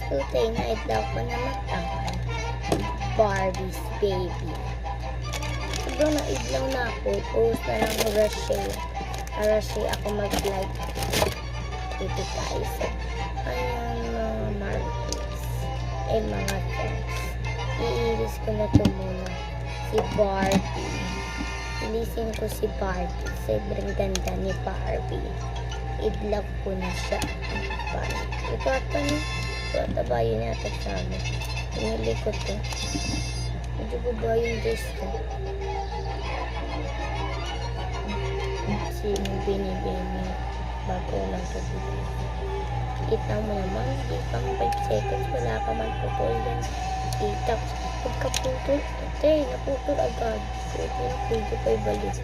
Tutay na idlaw ko na matangkan. Barbie's baby. Sobrang naidlaw na ako. Post na lang ko Russia. Russia ako mag-like. Dito guys. Ayan mga marbles. Mga friends. Iiris ko na ito muna. Si Barbie. Ilisin ko si Barbie. Sobrang ganda ni Barbie. Idlove ko na siya. Ito ata niya. Ito ata ba yun yata sa amin. Pinili ko ito. Medyo ko ba yung dress ko? Kasi binibini. Bago lang ito dito. Kita mo naman. Di pang 5 seconds. Wala ka man putol yan. Kita. Pagkaputol. Ate, naputol agad. Pwede pa ibalik.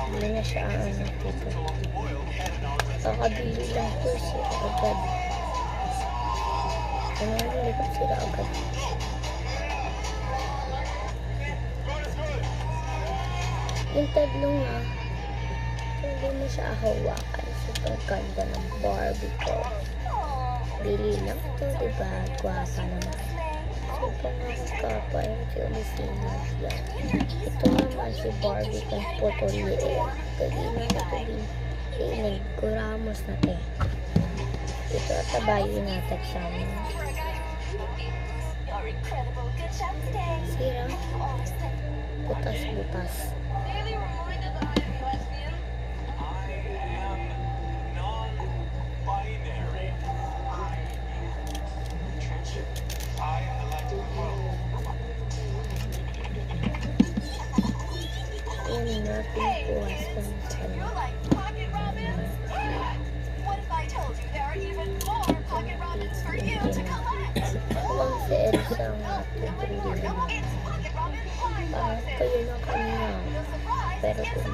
Hindi na siya ang dito. Kakabili lang ito siya agad. Nalilikot sila agad. Yung tatlong na, hindi mo siya hawakan. Sobrang ganda ng Barbie ko. Bili lang ito, diba? Gwapa naman. Sobrang nakakapa yung si Olisina yan. Ito naman si Barbie kung potolier. Kagina na ito din. Kuramos na ito. Ito at tabayo natin sa amin. Sira. Butas-butas. Yan natin puwas ko sa kanya. Walang si Elsa nga tutulin. Kayo na kanya. Pero kung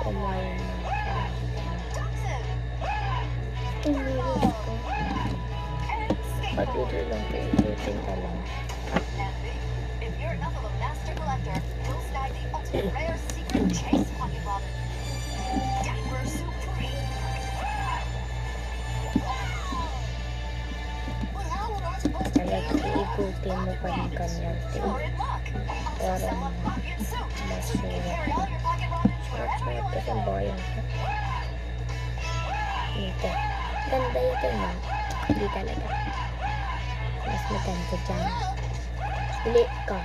kumain na umiris ko. Patuloy lang ko ikutin ka lang. Iikutin mo pa yung kanyang tail para masulat. Sulat-sulat ka sa bayan ko. Ito. Ganda ito na. Hindi talaga. Mas maganda dyan. Huli ka.